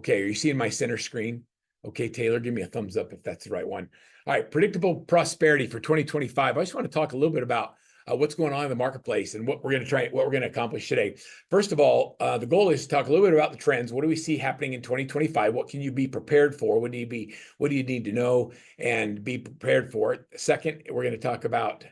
Okay, are you seeing my center screen? Okay, Taylor, give me a thumbs up if that's the right one. All right, predictable prosperity for 2025. I just want to talk a little bit about what's going on in the marketplace and what we're going to accomplish today. First of all, the goal is to talk a little bit about the trends. What do we see happening in 2025? What can you be prepared for? What do you need to know and be prepared for it? Second, we're going to talk about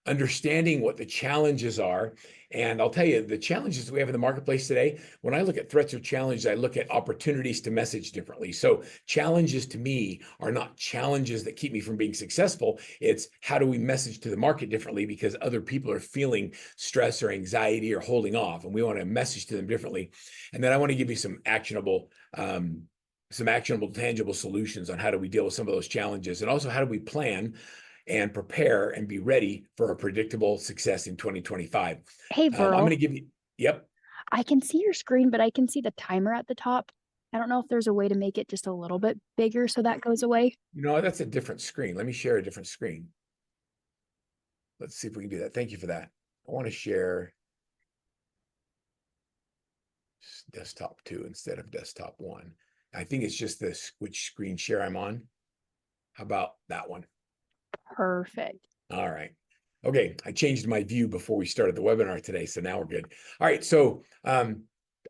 understanding what the challenges are. And I'll tell you, the challenges we have in the marketplace today, when I look at threats or challenges, I look at opportunities to message differently. So challenges to me are not challenges that keep me from being successful. It's how do we message to the market differently because other people are feeling stress or anxiety or holding off, and we want to message to them differently. And then I want to give you some actionable, tangible solutions on how do we deal with some of those challenges, and also how do we plan and prepare and be ready for a predictable success in 2025. Hey, I'm going Verl, to give you, yep. I can see your screen, but I can see the timer at the top. I don't know if there's a way to make it just a little bit bigger so that goes away. You know, that's a different screen. Let me share a different screen. Let's see if we can do that. Thank you for that. I want to share desktop 2 instead of desktop 1. I think it's just this which screen share I'm on. How about that one? Perfect. All right. Okay, I changed my view before we started the webinar today, so now we're good. All right, so I'm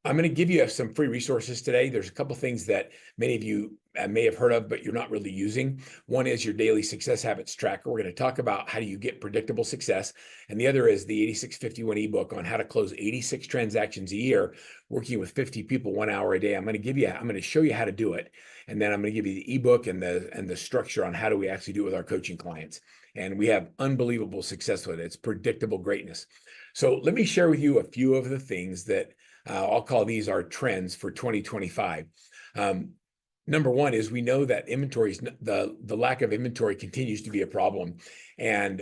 going to give you some free resources today. There's a couple things that many of you may have heard of, but you're not really using. One is your daily success habits tracker. We're going to talk about how do you get predictable success. And the other is the 8651 ebook on how to close 86 transactions a year, working with 50 people 1 hour a day. I'm going to show you how to do it. And then I'm going to give you the ebook and the structure on how do we actually do it with our coaching clients. And we have unbelievable success with it. It's predictable greatness. So let me share with you a few of the things that I'll call these our trends for 2025. Number one is we know that the lack of inventory continues to be a problem. And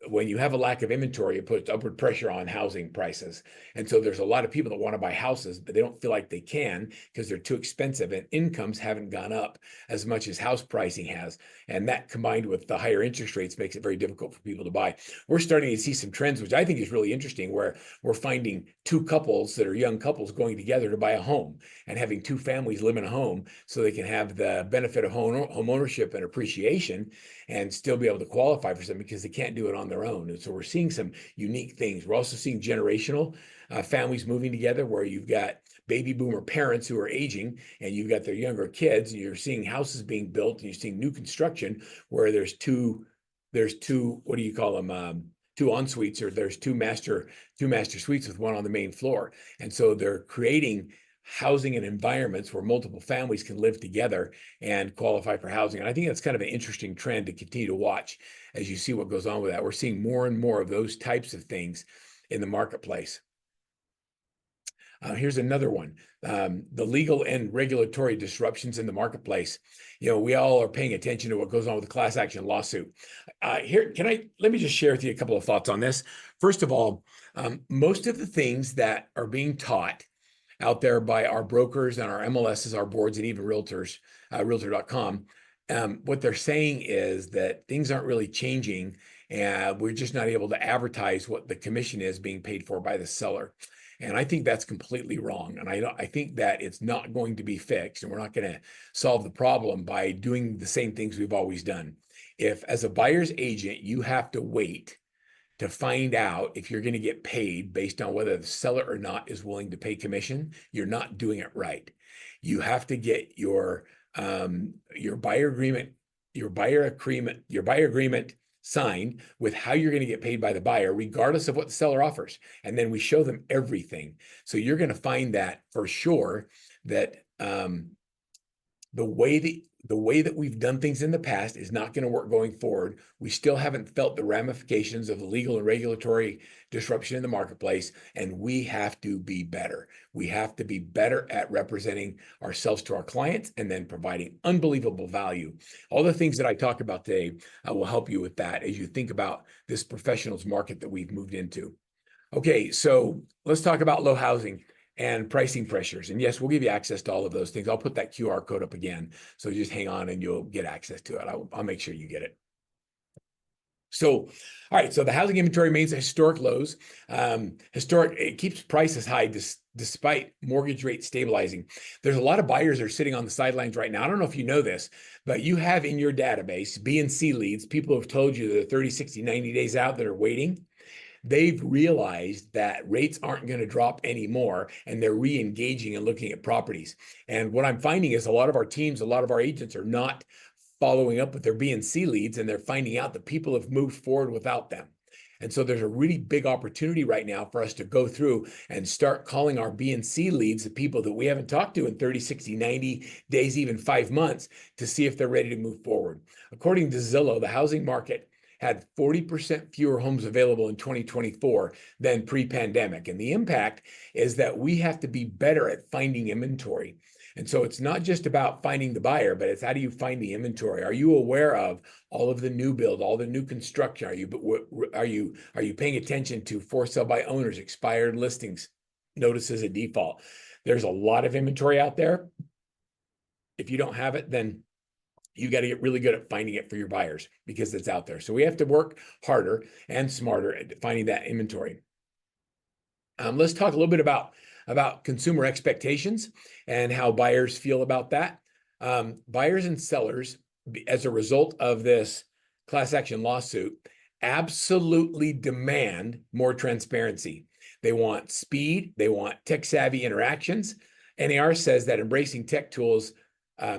when you have a lack of inventory, it puts upward pressure on housing prices. And so there's a lot of people that want to buy houses, but they don't feel like they can because they're too expensive, and incomes haven't gone up as much as house pricing has. And that combined with the higher interest rates makes it very difficult for people to buy. We're starting to see some trends, which I think is really interesting, where we're finding two couples that are young couples going together to buy a home and having two families live in a home so they can have the benefit of home ownership and appreciation and still be able to qualify for something because they can't do it on their own. And so we're seeing some unique things. We're also seeing generational families moving together where you've got baby boomer parents who are aging and you've got their younger kids, and you're seeing houses being built and you're seeing new construction where there's two, what do you call them? Two en suites, or there's two master suites with one on the main floor. And so they're creating housing and environments where multiple families can live together and qualify for housing. And I think that's kind of an interesting trend to continue to watch as you see what goes on with that. We're seeing more and more of those types of things in the marketplace. Here's another one, the legal and regulatory disruptions in the marketplace. You know, we all are paying attention to what goes on with the class action lawsuit. Let me just share with you a couple of thoughts on this. First of all, most of the things that are being taught out there by our brokers and our MLSs, our boards, and even realtors, realtor.com, what they're saying is that things aren't really changing, and we're just not able to advertise what the commission is being paid for by the seller. And I think that's completely wrong. And I think that it's not going to be fixed, and we're not going to solve the problem by doing the same things we've always done. If, as a buyer's agent, you have to wait to find out if you're going to get paid based on whether the seller or not is willing to pay commission, you're not doing it right. You have to get your buyer agreement signed with how you're going to get paid by the buyer, regardless of what the seller offers. And then we show them everything. So you're going to find that for sure that the way that we've done things in the past is not going to work going forward. We still haven't felt the ramifications of the legal and regulatory disruption in the marketplace, and we have to be better. We have to be better at representing ourselves to our clients and then providing unbelievable value. All the things that I talk about today will help you with that as you think about this professionals market that we've moved into. Okay, so let's talk about low housing and pricing pressures. And yes, we'll give you access to all of those things. I'll put that QR code up again. So just hang on and you'll get access to it. I'll make sure you get it. So, all right, so the housing inventory remains at historic lows. It keeps prices high despite mortgage rates stabilizing. There's a lot of buyers that are sitting on the sidelines right now. I don't know if you know this, but you have in your database B and C leads, people who have told you they're 30, 60, 90 days out that are waiting. They've realized that rates aren't going to drop anymore, and they're re-engaging and looking at properties. And what I'm finding is a lot of our teams, a lot of our agents are not following up with their B and C leads, and they're finding out that people have moved forward without them. And so there's a really big opportunity right now for us to go through and start calling our B and C leads, the people that we haven't talked to in 30, 60, 90 days, even 5 months, to see if they're ready to move forward. According to Zillow, the housing market had 40% fewer homes available in 2024 than pre-pandemic. And the impact is that we have to be better at finding inventory. And so it's not just about finding the buyer, but it's how do you find the inventory? Are you aware of all of the new build, all the new construction? Are you paying attention to for sale by owners, expired listings, notices of default? There's a lot of inventory out there. If you don't have it, then you got to get really good at finding it for your buyers because it's out there. So we have to work harder and smarter at finding that inventory. Let's talk a little bit about consumer expectations and how buyers feel about that. Buyers and sellers, as a result of this class action lawsuit, absolutely demand more transparency. They want speed. They want tech-savvy interactions. NAR says that embracing tech tools,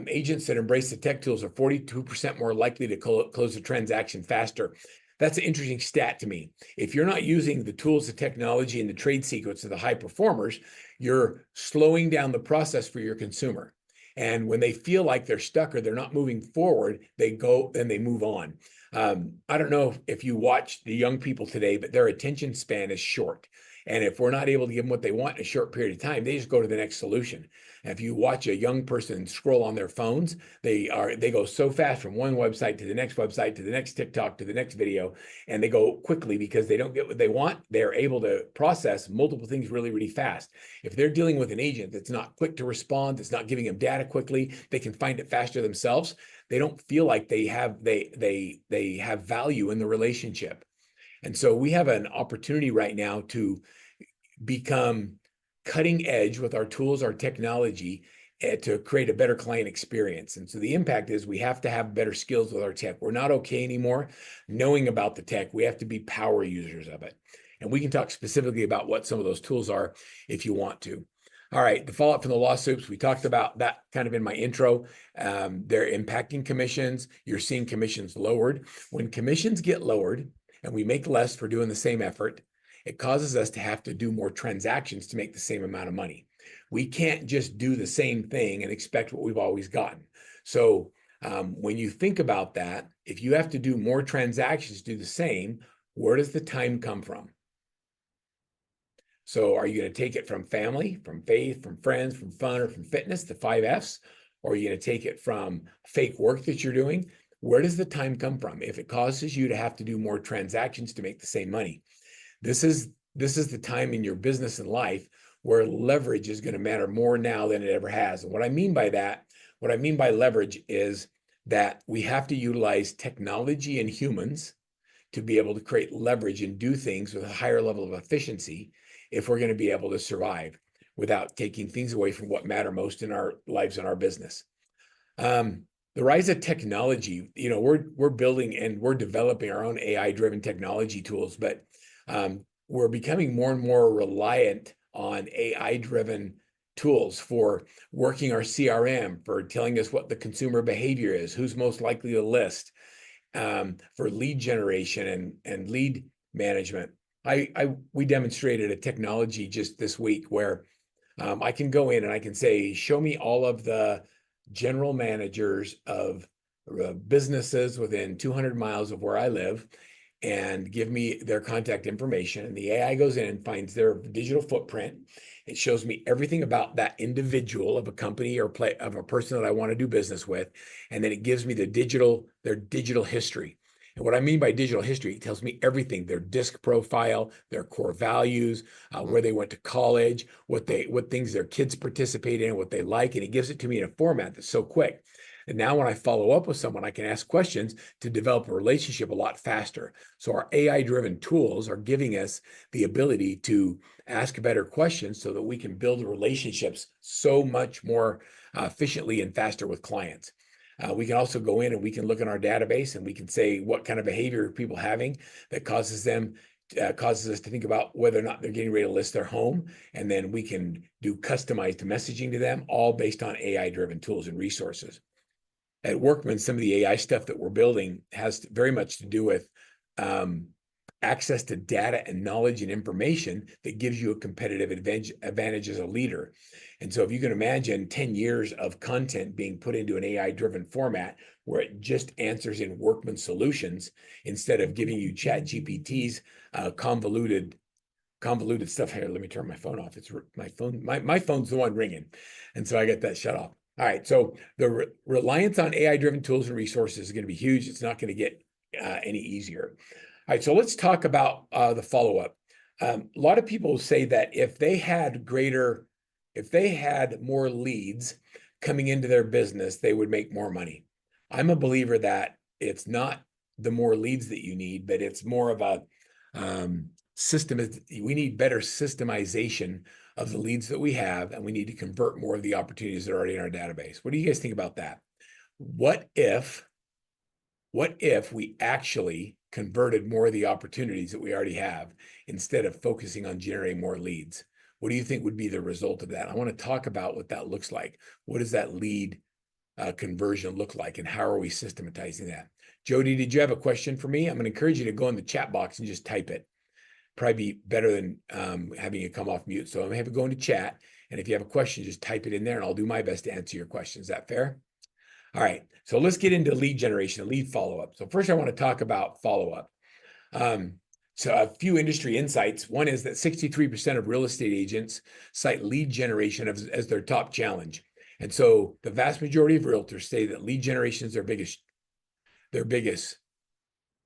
agents that embrace the tech tools are 42% more likely to close a transaction faster. That's an interesting stat to me. If you're not using the tools, the technology, and the trade secrets of the high performers, you're slowing down the process for your consumer. And when they feel like they're stuck or they're not moving forward, they go and they move on. I don't know if you watch the young people today, but their attention span is short. And if we're not able to give them what they want in a short period of time, they just go to the next solution. And if you watch a young person scroll on their phones, they go so fast from one website to the next website to the next TikTok to the next video, and they go quickly because they don't get what they want. They're able to process multiple things really, really fast. If they're dealing with an agent that's not quick to respond, that's not giving them data quickly, they can find it faster themselves. They don't feel like they have value in the relationship. And so we have an opportunity right now to become cutting edge with our tools, our technology, to create a better client experience. And so the impact is we have to have better skills with our tech. We're not okay anymore knowing about the tech. We have to be power users of it. And we can talk specifically about what some of those tools are if you want to. All right, the fallout from the lawsuits, we talked about that kind of in my intro. They're impacting commissions. You're seeing commissions lowered. When commissions get lowered and we make less for doing the same effort, it causes us to have to do more transactions to make the same amount of money. We can't just do the same thing and expect what we've always gotten. So when you think about that, if you have to do more transactions to do the same, where does the time come from? So are you going to take it from family, from faith, from friends, from fun, or from fitness, the 5 Fs? Or are you going to take it from fake work that you're doing? Where does the time come from? If it causes you to have to do more transactions to make the same money, this is the time in your business and life where leverage is going to matter more now than it ever has. And what I mean by that, what I mean by leverage is that we have to utilize technology and humans to be able to create leverage and do things with a higher level of efficiency if we're going to be able to survive without taking things away from what matter most in our lives and our business. The rise of technology, we're building and we're developing our own AI-driven technology tools, but we're becoming more and more reliant on AI-driven tools for working our CRM, for telling us what the consumer behavior is, who's most likely to list, for lead generation and lead management. We demonstrated a technology just this week where I can go in and I can say, show me all of the general managers of businesses within 200 miles of where I live and give me their contact information. And the AI goes in and finds their digital footprint. It shows me everything about that individual of a company or of a person that I want to do business with. And then it gives me their digital history. And what I mean by digital history, it tells me everything: their disc profile, their core values, where they went to college, what things their kids participate in, what they like. And it gives it to me in a format that's so quick. And now when I follow up with someone, I can ask questions to develop a relationship a lot faster. So our AI-driven tools are giving us the ability to ask better questions so that we can build relationships so much more efficiently and faster with clients. We can also go in and we can look in our database and we can say what kind of behavior are people having that causes us to think about whether or not they're getting ready to list their home. And then we can do customized messaging to them, all based on AI-driven tools and resources. At Workman, some of the AI stuff that we're building has very much to do with access to data and knowledge and information that gives you a competitive advantage as a leader. And so if you can imagine 10 years of content being put into an AI-driven format where it just answers in Workman solutions instead of giving you ChatGPT's convoluted stuff. Here, let me turn my phone off. It's my phone. My phone's the one ringing. And so I get that shut off. All right. So the reliance on AI-driven tools and resources is going to be huge. It's not going to get any easier. All right, so let's talk about the follow-up. A lot of people say that if they had more leads coming into their business, they would make more money. I'm a believer that it's not the more leads that you need, but it's more of a system. We need better systemization of the leads that we have, and we need to convert more of the opportunities that are already in our database. What do you guys think about that? What if we actually converted more of the opportunities that we already have instead of focusing on generating more leads? What do you think would be the result of that? I want to talk about what that looks like. What does that lead conversion look like, and how are we systematizing that? Jody, did you have a question for me? I'm going to encourage you to go in the chat box and just type it. Probably be better than having it come off mute. So I'm going to have it go into chat. And if you have a question, just type it in there and I'll do my best to answer your question. Is that fair? All right, so let's get into lead generation, lead follow-up. So first I want to talk about follow-up. So a few industry insights. One is that 63% of real estate agents cite lead generation as their top challenge. And so the vast majority of realtors say that lead generation is their biggest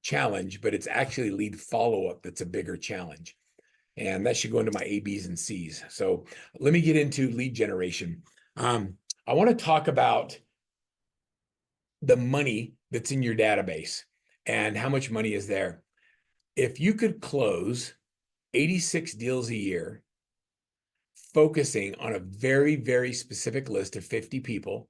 challenge, but it's actually lead follow-up that's a bigger challenge. And that should go into my A, B's, and C's. So let me get into lead generation. I want to talk about the money that's in your database and how much money is there. If you could close 86 deals a year, focusing on a very, very specific list of 50 people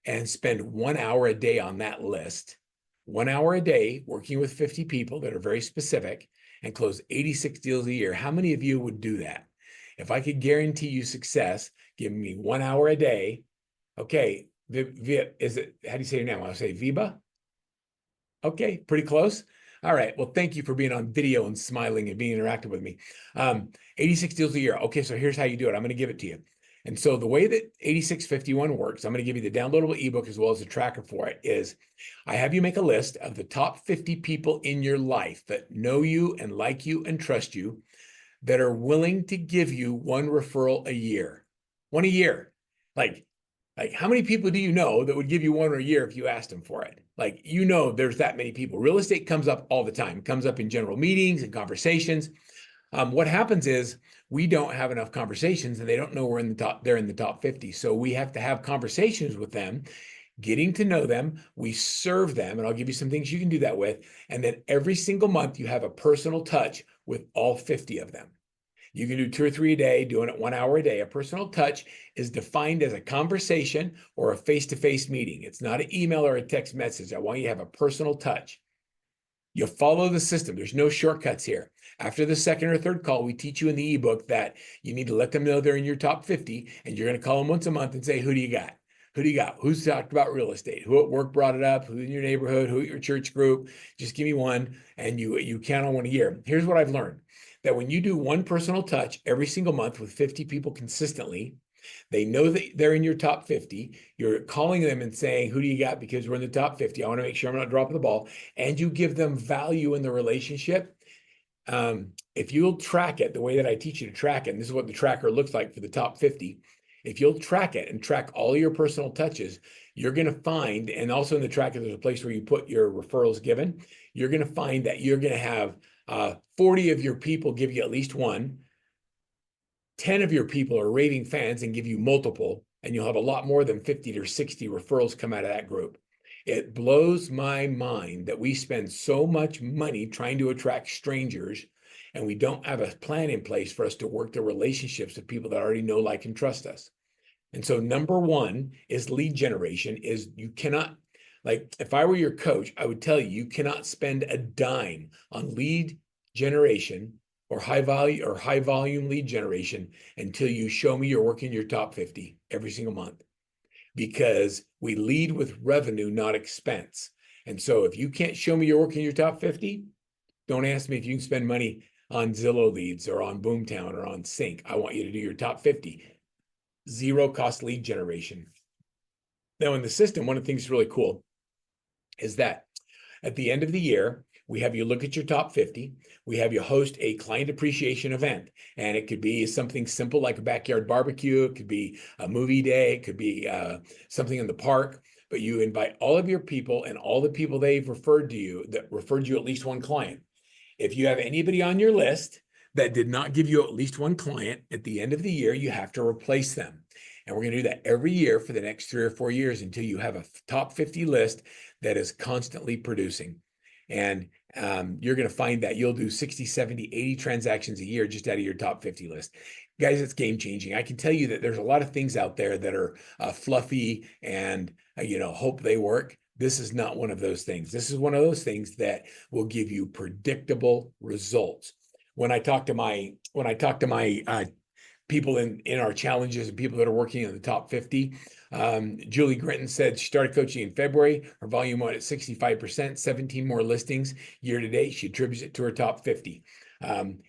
and spend 1 hour a day on that list, 1 hour a day working with 50 people that are very specific and close 86 deals a year, how many of you would do that? If I could guarantee you success, give me 1 hour a day. Okay. Is it, how do you say your name? I'll say Viva. Okay, pretty close. All right. Well, thank you for being on video and smiling and being interactive with me. 86 deals a year. Okay, so here's how you do it. I'm going to give it to you. And so the way that 8651 works, I'm going to give you the downloadable ebook as well as the tracker for it, is I have you make a list of the top 50 people in your life that know you and like you and trust you, that are willing to give you one referral a year. One a year. Like how many people do you know that would give you one a year if you asked them for it? Like, you know, there's that many people. Real estate comes up all the time. It comes up in general meetings and conversations. What happens is we don't have enough conversations and they don't know they're in the top 50. So we have to have conversations with them, getting to know them. We serve them, and I'll give you some things you can do that with. And then every single month you have a personal touch with all 50 of them. You can do 2 or 3 a day, doing it 1 hour a day. A personal touch is defined as a conversation or a face-to-face meeting. It's not an email or a text message. I want you to have a personal touch. You follow the system. There's no shortcuts here. After the second or third call, we teach you in the ebook that you need to let them know they're in your top 50, and you're going to call them once a month and say, who do you got? Who do you got? Who's talked about real estate? Who at work brought it up? Who in your neighborhood? Who at your church group? Just give me one, and you count on one a year. Here's what I've learned, that when you do one personal touch every single month with 50 people consistently, they know that they're in your top 50. You're calling them and saying, who do you got? Because we're in the top 50. I want to make sure I'm not dropping the ball. And you give them value in the relationship. If you'll track it the way that I teach you to track it, and this is what the tracker looks like for the top 50, if you'll track it and track all your personal touches, you're going to find, and also in the tracker, there's a place where you put your referrals given. You're going to find that you're going to have 40 of your people give you at least one. 10 of your people are raving fans and give you multiple. and you'll have a lot more than 50 or 60 referrals come out of that group. It blows my mind that we spend so much money trying to attract strangers, and we don't have a plan in place for us to work the relationships with people that already know, like, and trust us. And so number one is lead generation. Is you cannot, like, if I were your coach, I would tell you, you cannot spend a dime on lead generation or high volume lead generation until you show me you're working your top 50 every single month, because we lead with revenue, not expense. And so if you can't show me you're working your top 50, don't ask me if you can spend money on Zillow leads or on Boomtown or on Sync. I want you to do your top 50. Zero cost lead generation. Now in the system, one of the things that's really cool is that at the end of the year, we have you look at your top 50. We have you host a client appreciation event. And it could be something simple like a backyard barbecue. It could be a movie day. It could be something in the park. But you invite all of your people and all the people they've referred to you that referred you at least one client. If you have anybody on your list that did not give you at least one client, at the end of the year, you have to replace them. And we're going to do that every year for the next 3 or 4 years until you have a top 50 list that is constantly producing. And you're going to find that you'll do 60, 70, 80 transactions a year just out of your top 50 list. Guys, it's game changing. I can tell you that there's a lot of things out there that are fluffy and, hope they work. This is not one of those things. This is one of those things that will give you predictable results. When I talk to my people in our challenges and people that are working in the top 50, Julie Grinton said she started coaching in February. Her volume went at 65%, 17 more listings year to date. She attributes it to her top 50.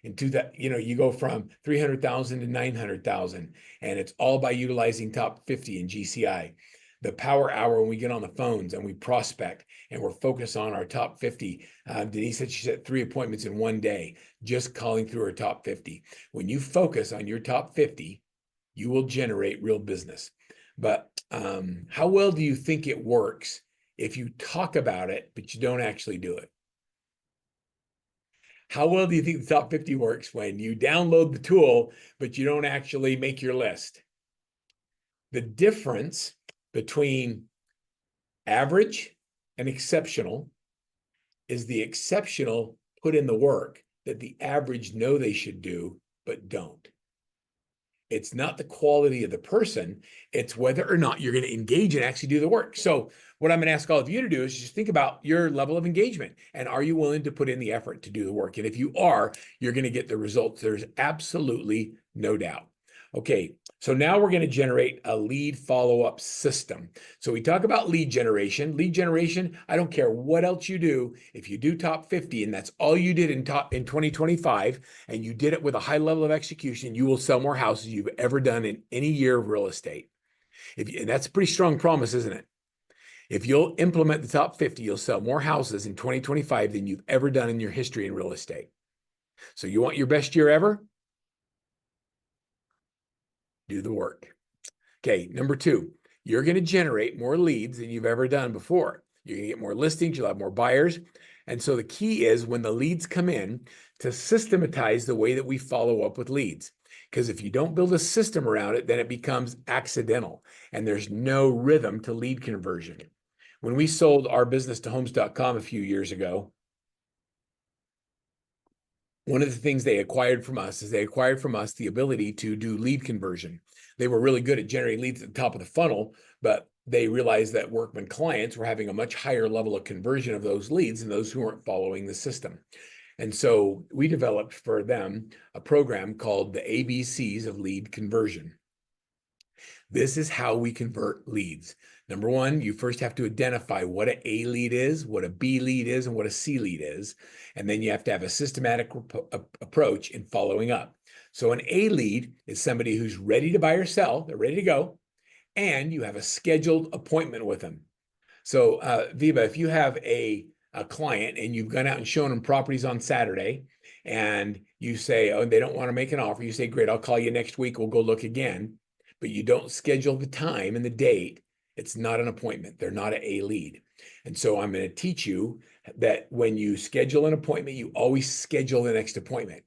Into that, you go from 300,000 to 900,000, and it's all by utilizing top 50 in GCI. The power hour, when we get on the phones and we prospect and we're focused on our top 50. Denise said she set 3 appointments in one day, just calling through her top 50. When you focus on your top 50, you will generate real business. But how well do you think it works if you talk about it, but you don't actually do it? How well do you think the top 50 works when you download the tool, but you don't actually make your list? The difference between average and exceptional is the exceptional put in the work that the average know they should do, but don't. It's not the quality of the person, it's whether or not you're going to engage and actually do the work. So what I'm going to ask all of you to do is just think about your level of engagement, and are you willing to put in the effort to do the work? And if you are, you're going to get the results. There's absolutely no doubt. Okay, so now we're going to generate a lead follow-up system. So we talk about lead generation. Lead generation, I don't care what else you do. If you do top 50 and that's all you did in 2025, and you did it with a high level of execution, you will sell more houses you've ever done in any year of real estate. And that's a pretty strong promise, isn't it? If you'll implement the top 50, you'll sell more houses in 2025 than you've ever done in your history in real estate. So you want your best year ever? Do the work. Okay, number 2, you're going to generate more leads than you've ever done before. You're going to get more listings, you'll have more buyers. And so the key is, when the leads come in, to systematize the way that we follow up with leads. Because if you don't build a system around it, then it becomes accidental and there's no rhythm to lead conversion. When we sold our business to homes.com a few years ago, one of the things they acquired from us is the ability to do lead conversion. They were really good at generating leads at the top of the funnel, but they realized that Workman clients were having a much higher level of conversion of those leads than those who weren't following the system. And so we developed for them a program called the ABCs of lead conversion. This is how we convert leads. Number 1, you first have to identify what an A lead is, what a B lead is, and what a C lead is. And then you have to have a systematic approach in following up. So an A lead is somebody who's ready to buy or sell, they're ready to go, and you have a scheduled appointment with them. So Viva, if you have a client and you've gone out and shown them properties on Saturday, and you say, oh, they don't want to make an offer, you say, great, I'll call you next week, we'll go look again. But you don't schedule the time and the date, it's not an appointment. They're not an A lead. And so I'm going to teach you that when you schedule an appointment, you always schedule the next appointment.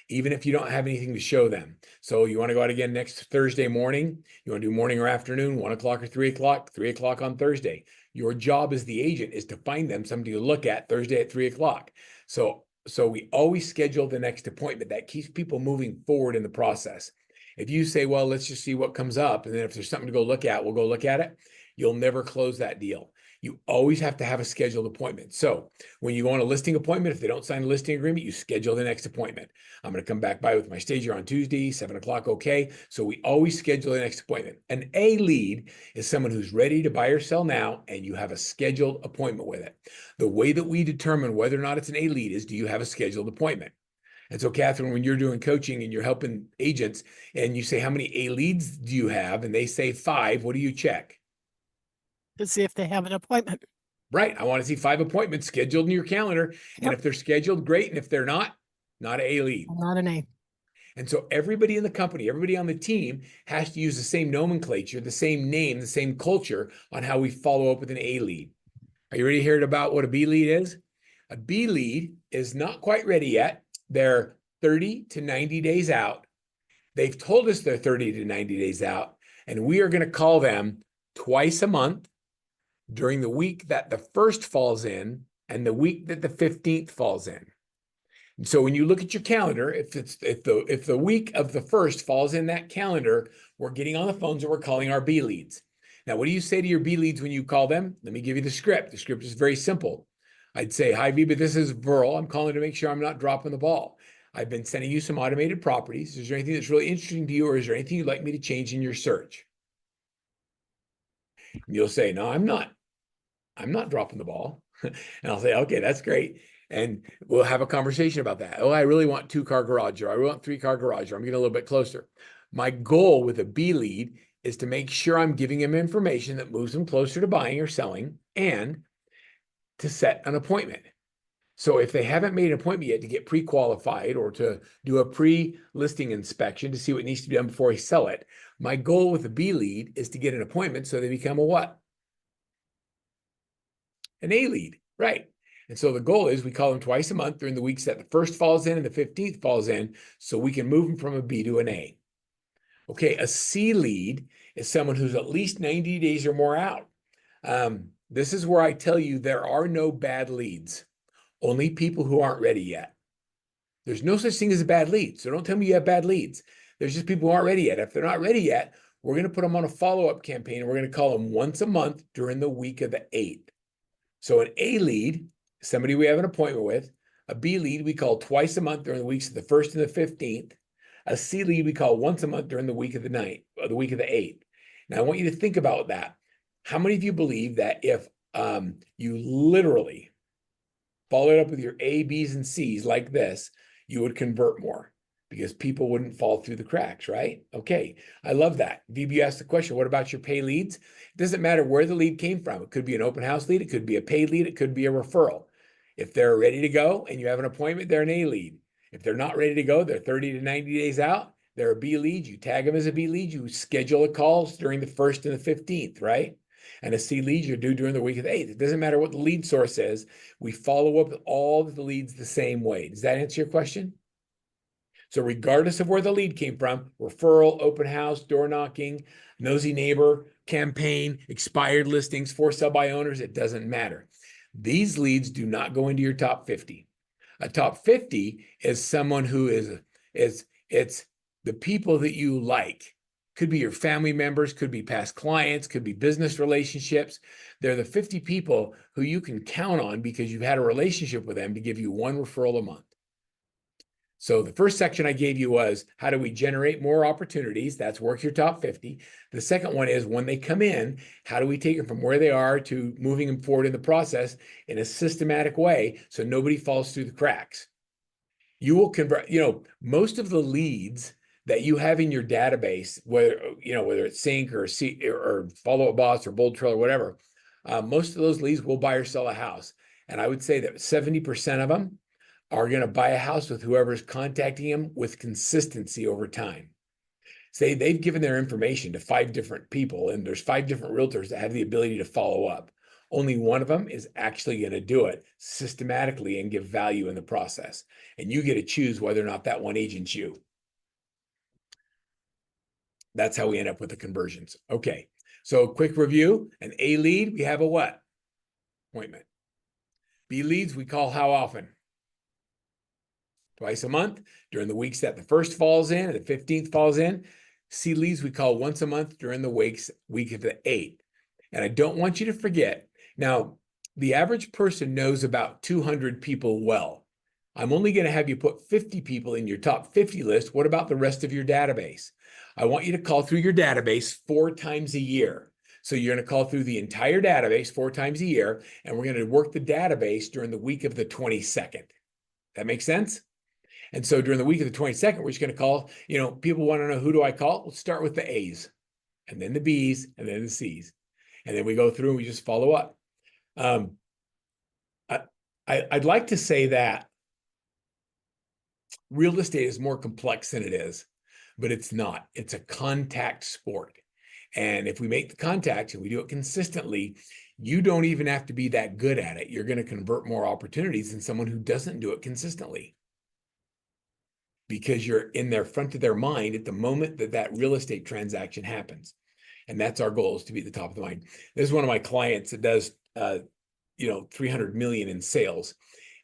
even if you don't have anything to show them. So you want to go out again next Thursday morning? You want to do morning or afternoon, 1 o'clock or 3 o'clock? 3 o'clock on Thursday. Your job as the agent is to find them somebody to look at Thursday at 3 o'clock. So we always schedule the next appointment. That keeps people moving forward in the process. If you say, well, let's just see what comes up, and then if there's something to go look at, we'll go look at it, you'll never close that deal. You always have to have a scheduled appointment. So when you go on a listing appointment, if they don't sign a listing agreement, you schedule the next appointment. I'm going to come back by with my stager on Tuesday, 7 o'clock. Okay. So we always schedule the next appointment. An A lead is someone who's ready to buy or sell now, and you have a scheduled appointment with it. The way that we determine whether or not it's an A lead is, do you have a scheduled appointment? And so, Catherine, when you're doing coaching and you're helping agents and you say, how many A leads do you have? And they say 5, what do you check? To see if they have an appointment. Right. I want to see 5 appointments scheduled in your calendar. And if they're scheduled, great. And if they're not an A lead. Not an A. And so everybody in the company, everybody on the team has to use the same nomenclature, the same name, the same culture on how we follow up with an A lead. Are you ready to hear about what a B lead is? A B lead is not quite ready yet. They're 30 to 90 days out. They've told us they're 30 to 90 days out, and we are going to call them twice a month during the week that the 1st falls in and the week that the 15th falls in. And so when you look at your calendar, if the week of the 1st falls in that calendar, we're getting on the phones and we're calling our B leads. Now, what do you say to your B leads when you call them? Let me give you the script. The script is very simple. I'd say, hi, Viva, this is Verl. I'm calling to make sure I'm not dropping the ball. I've been sending you some automated properties. Is there anything that's really interesting to you, or is there anything you'd like me to change in your search? And you'll say, no, I'm not dropping the ball. And I'll say, okay, that's great. And we'll have a conversation about that. Oh, I really want 2-car garage, or I want 3-car garage, or I'm getting a little bit closer. My goal with a B lead is to make sure I'm giving them information that moves them closer to buying or selling, and to set an appointment. So if they haven't made an appointment yet to get pre-qualified or to do a pre-listing inspection to see what needs to be done before I sell it, my goal with a B lead is to get an appointment so they become a what? An A lead, right? And so the goal is we call them twice a month during the weeks that the 1st falls in and the 15th falls in, so we can move them from a B to an A. Okay, a C lead is someone who's at least 90 days or more out. This is where I tell you there are no bad leads, only people who aren't ready yet. There's no such thing as a bad lead, so don't tell me you have bad leads. There's just people who aren't ready yet. If they're not ready yet, we're going to put them on a follow-up campaign, and we're going to call them once a month during the week of the 8th. So an A lead, somebody we have an appointment with. A B lead we call twice a month during the weeks of the 1st and the 15th. A C lead we call once a month during the week of the 9th, or the week of the 8th. Now I want you to think about that. How many of you believe that if you literally followed up with your A, B's, and C's like this, you would convert more because people wouldn't fall through the cracks, right? Okay, I love that. VB asked the question, what about your pay leads? It doesn't matter where the lead came from. It could be an open house lead. It could be a paid lead. It could be a referral. If they're ready to go and you have an appointment, they're an A lead. If they're not ready to go, they're 30 to 90 days out, they're a B lead. You tag them as a B lead. You schedule the calls during the 1st and the 15th, right? And a C lead you're due during the week of the 8th. It doesn't matter what the lead source is. We follow up with all of the leads the same way. Does that answer your question? So regardless of where the lead came from, referral, open house, door knocking, nosy neighbor, campaign, expired listings, for sale by owners, it doesn't matter. These leads do not go into your top 50. A top 50 is someone who it's the people that you like. Could be your family members, could be past clients, could be business relationships. They're the 50 people who you can count on because you've had a relationship with them to give you 1 referral a month. So the first section I gave you was, how do we generate more opportunities? That's work your top 50. The second one is, when they come in, how do we take them from where they are to moving them forward in the process in a systematic way so nobody falls through the cracks? You will convert, most of the leads that you have in your database, whether it's Sync or Follow Up Boss or Bold Trail or whatever, most of those leads will buy or sell a house. And I would say that 70% of them are going to buy a house with whoever's contacting them with consistency over time. Say they've given their information to 5 different people, and there's 5 different realtors that have the ability to follow up. Only one of them is actually going to do it systematically and give value in the process. And you get to choose whether or not that one agent's you. That's how we end up with the conversions. Okay, so quick review. An A lead, we have a what? Appointment. B leads, we call how often? Twice a month during the weeks that the first falls in and the 15th falls in. C leads, we call once a month during the week of the 8th. And I don't want you to forget, now, the average person knows about 200 people well. I'm only going to have you put 50 people in your top 50 list. What about the rest of your database? I want you to call through your database 4 times a year. So you're going to call through the entire database 4 times a year, and we're going to work the database during the week of the 22nd. That makes sense? And so during the week of the 22nd, we're just going to call, people want to know, who do I call? Let's start with the A's, and then the B's, and then the C's. And then we go through and we just follow up. I'd like to say that real estate is more complex than it is, but it's not. It's a contact sport. And if we make the contact and we do it consistently, you don't even have to be that good at it. You're going to convert more opportunities than someone who doesn't do it consistently, because you're in their front of their mind at the moment that that real estate transaction happens. And that's our goal, is to be at the top of the mind. This is one of my clients that does, 300 million in sales.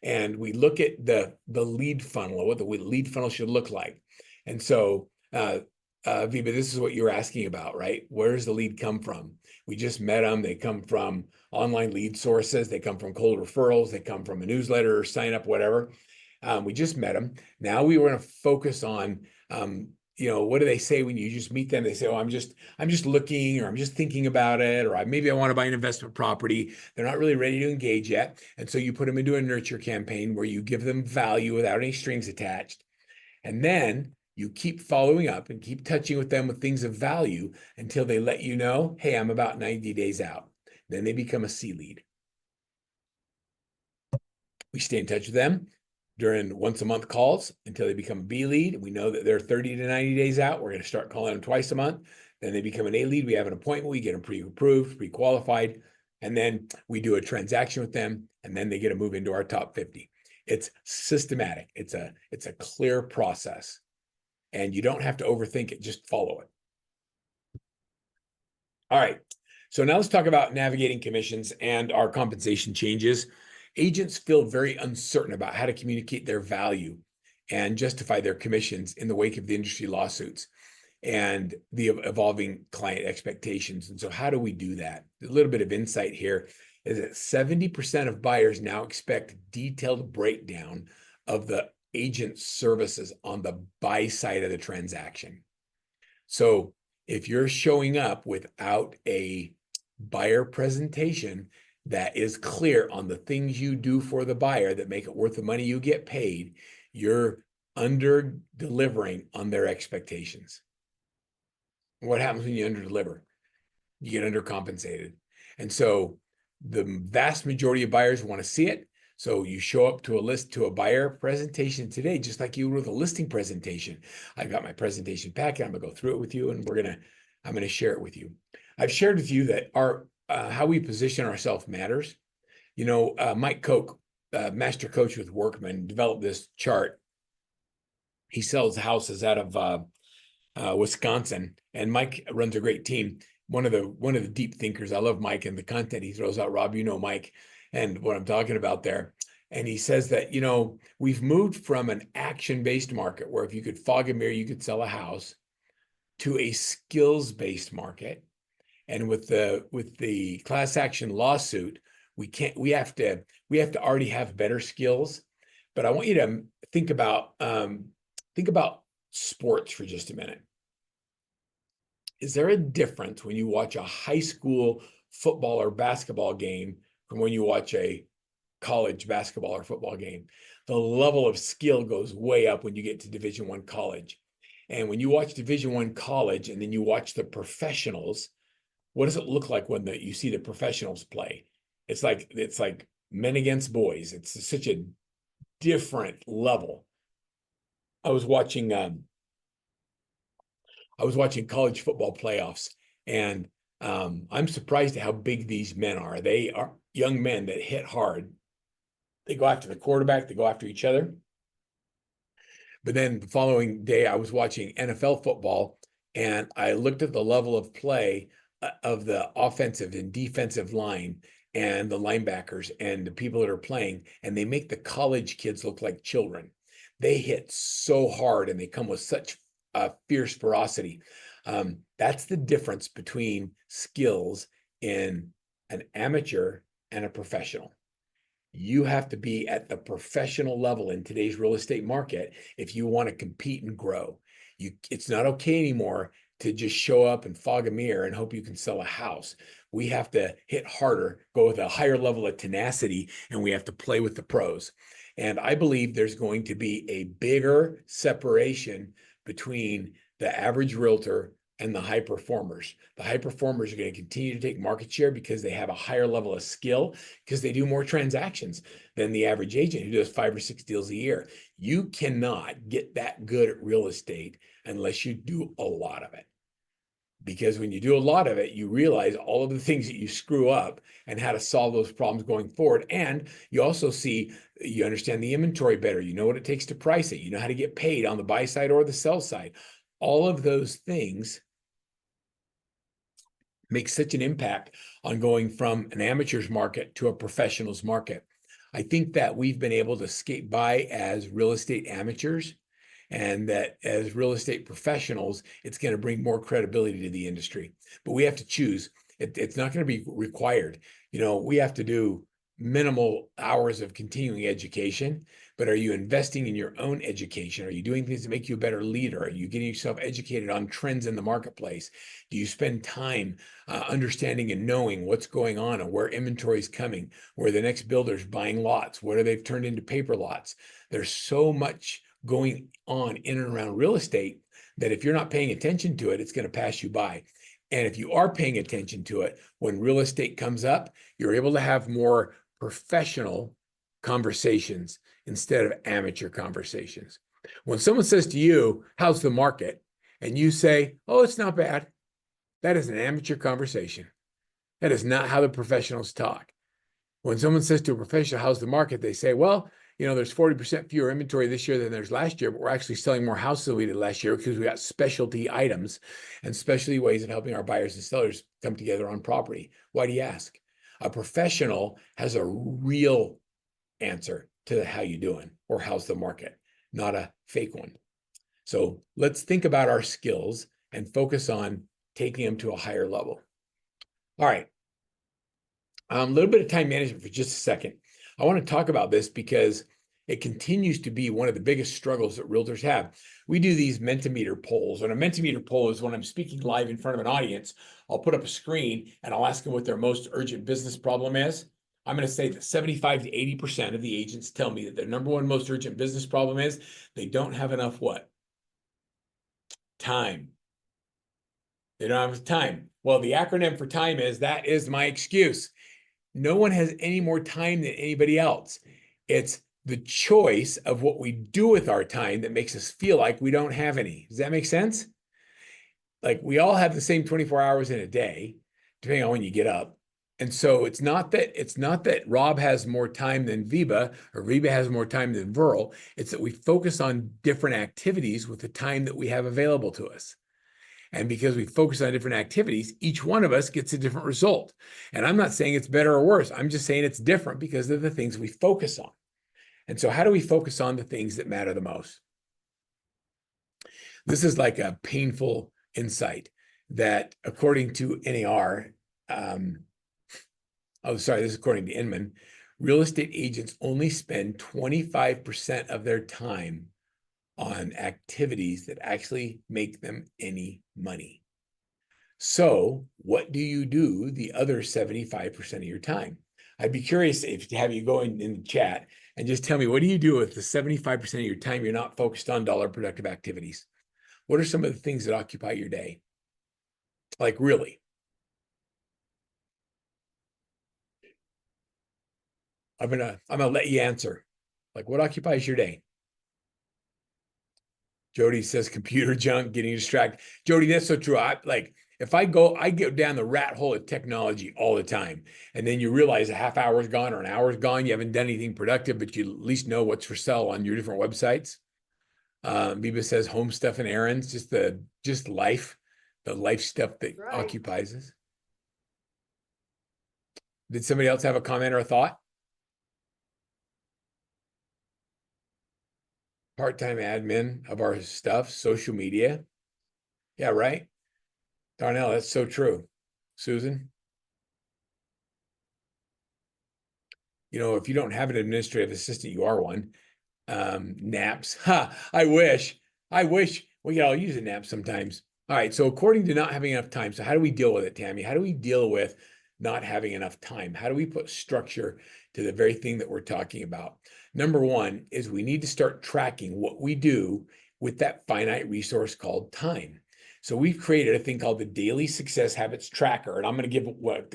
And we look at the lead funnel, what the lead funnel should look like. And so, Viva, this is what you're asking about, right? Where does the lead come from? We just met them. They come from online lead sources. They come from cold referrals. They come from a newsletter or sign up, whatever. We just met them. Now we were going to focus on, what do they say when you just meet them? They say, oh, I'm just looking, or I'm just thinking about it, or maybe I want to buy an investment property. They're not really ready to engage yet. And so you put them into a nurture campaign where you give them value without any strings attached. And then you keep following up and keep touching with them with things of value until they let you know, hey, I'm about 90 days out. Then they become a C lead. We stay in touch with them during once a month calls until they become a B lead. We know that they're 30 to 90 days out. We're going to start calling them twice a month. Then they become an A lead. We have an appointment. We get them pre-approved, pre-qualified. And then we do a transaction with them. And then they get to move into our top 50. It's systematic. It's a clear process. And you don't have to overthink it. Just follow it. All right. So now let's talk about navigating commissions and our compensation changes. Agents feel very uncertain about how to communicate their value and justify their commissions in the wake of the industry lawsuits and the evolving client expectations. And so how do we do that? A little bit of insight here is that 70% of buyers now expect detailed breakdown of the agent's services on the buy side of the transaction. So if you're showing up without a buyer presentation that is clear on the things you do for the buyer that make it worth the money you get paid, you're under delivering on their expectations. What happens when you under deliver? You get undercompensated. And so the vast majority of buyers want to see it. So you show up to a buyer presentation today, just like you would with a listing presentation. I got my presentation packet. I'm gonna go through it with you, and I'm gonna share it with you. I've shared with you that how we position ourselves matters. Mike Koch, master coach with Workman, developed this chart. He sells houses out of Wisconsin, and Mike runs a great team. One of the deep thinkers. I love Mike and the content he throws out. Rob, Mike and what I'm talking about there. And he says that, we've moved from an action-based market where if you could fog a mirror, you could sell a house, to a skills-based market. And with the class action lawsuit, we have to already have better skills. But I want you to think about sports for just a minute. Is there a difference when you watch a high school football or basketball game from when you watch a college basketball or football game? The level of skill goes way up when you get to Division I college. And when you watch Division I college and then you watch the professionals, what does it look like when you see the professionals play? It's like men against boys. It's such a different level. I was watching college football playoffs, and I'm surprised at how big these men are. They are young men that hit hard. They go after the quarterback, they go after each other. But then the following day, I was watching NFL football, and I looked at the level of play of the offensive and defensive line and the linebackers and the people that are playing, and they make the college kids look like children. They hit so hard and they come with such fierce ferocity. That's the difference between skills in an amateur and a professional. You have to be at the professional level in today's real estate market if you want to compete and grow. It's not okay anymore to just show up and fog a mirror and hope you can sell a house. We have to hit harder, go with a higher level of tenacity, and we have to play with the pros. And I believe there's going to be a bigger separation between the average realtor and the high performers. The high performers are going to continue to take market share because they have a higher level of skill, because they do more transactions than the average agent who does 5 or 6 deals a year. You cannot get that good at real estate unless you do a lot of it. Because when you do a lot of it, you realize all of the things that you screw up and how to solve those problems going forward. And you also you understand the inventory better. You know what it takes to price it. You know how to get paid on the buy side or the sell side. All of those things make such an impact on going from an amateur's market to a professional's market. I think that we've been able to skate by as real estate amateurs, and that as real estate professionals, it's going to bring more credibility to the industry. But we have to choose. It's not going to be required. We have to do minimal hours of continuing education, but are you investing in your own education? Are you doing things to make you a better leader? Are you getting yourself educated on trends in the marketplace? Do you spend time understanding and knowing what's going on and where inventory is coming, where the next builder's buying lots, whether they've turned into paper lots? There's so much going on in and around real estate that if you're not paying attention to it, it's going to pass you by. And if you are paying attention to it, when real estate comes up, you're able to have more professional conversations instead of amateur conversations. When someone says to you, "How's the market?" and you say, "Oh, it's not bad," that is an amateur conversation. That is not how the professionals talk. When someone says to a professional, "How's the market?" they say, "Well, there's 40% fewer inventory this year than there's last year, but we're actually selling more houses than we did last year because we got specialty items and specialty ways of helping our buyers and sellers come together on property." Why do you ask? A professional has a real answer to how you doing or how's the market, not a fake one. So let's think about our skills and focus on taking them to a higher level. All right. A little bit of time management for just a second. I want to talk about this because it continues to be one of the biggest struggles that realtors have. We do these Mentimeter polls, and a Mentimeter poll is when I'm speaking live in front of an audience. I'll put up a screen and I'll ask them what their most urgent business problem is. I'm going to say that 75 to 80% of the agents tell me that their number one most urgent business problem is they don't have enough what? Time. They don't have time. Well, the acronym for time that is my excuse. No one has any more time than anybody else. It's the choice of what we do with our time that makes us feel like we don't have any. Does that make sense? Like we all have the same 24 hours in a day, depending on when you get up. And so it's not that Rob has more time than Viva or Viva has more time than Verl. It's that we focus on different activities with the time that we have available to us. And because we focus on different activities, each one of us gets a different result. And I'm not saying it's better or worse. I'm just saying it's different because of the things we focus on. And so how do we focus on the things that matter the most? This is like a painful insight that according to NAR, this is according to Inman, real estate agents only spend 25% of their time on activities that actually make them any money. So what do you do the other 75% of your time? I'd be curious to have you go in the chat and just tell me, what do you do with the 75% of your time you're not focused on dollar productive activities? What are some of the things that occupy your day? Like really? I'm gonna let you answer. Like what occupies your day? Jody says computer junk, getting distracted. Jody, that's so true. If I get down the rat hole of technology all the time, and then you realize a half hour's gone or an hour's gone, you haven't done anything productive, but you at least know what's for sale on your different websites. Biba says home stuff and errands, just life, the life stuff that occupies us. Did somebody else have a comment or a thought? Part-time admin of our stuff, social media. Yeah, right. Darnell, that's so true. Susan? If you don't have an administrative assistant, you are one. Naps. I wish we could all use a nap sometimes. All right. So according to not having enough time, so how do we deal with it, Tammy? How do we deal with not having enough time? How do we put structure to the very thing that we're talking about? Number one is we need to start tracking what we do with that finite resource called time. So we've created a thing called the Daily Success Habits Tracker, and I'm going to give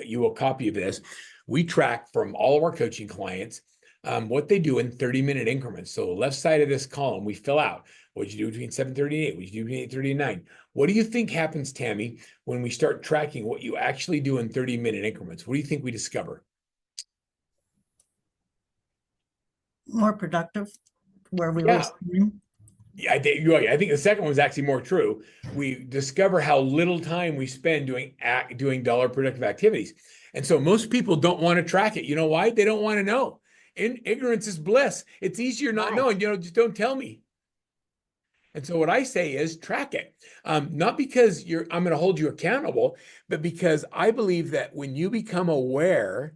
you a copy of this. We track from all of our coaching clients what they do in 30-minute increments. So the left side of this column, we fill out what you do between 7:30 and 8, what you do between 8:30 and 9. What do you think happens, Tammy, when we start tracking what you actually do in 30-minute increments? What do you think we discover? More productive where we Yeah. waste time. Yeah, I think you're right. I think the second one was actually more true. We discover how little time we spend doing dollar productive activities. And so most people don't want to track it. You know why? They don't want to know. Ignorance is bliss. It's easier not knowing, just don't tell me. And so what I say is track it. Not because I'm going to hold you accountable, but because I believe that when you become aware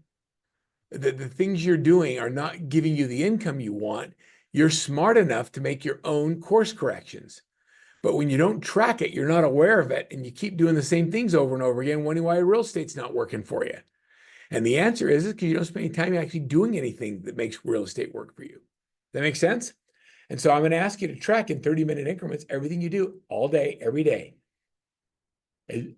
that the things you're doing are not giving you the income you want, you're smart enough to make your own course corrections. But when you don't track it, you're not aware of it, and you keep doing the same things over and over again, wondering why real estate's not working for you. And the answer is because you don't spend any time actually doing anything that makes real estate work for you. That makes sense? And so I'm going to ask you to track in 30-minute increments everything you do all day, every day. And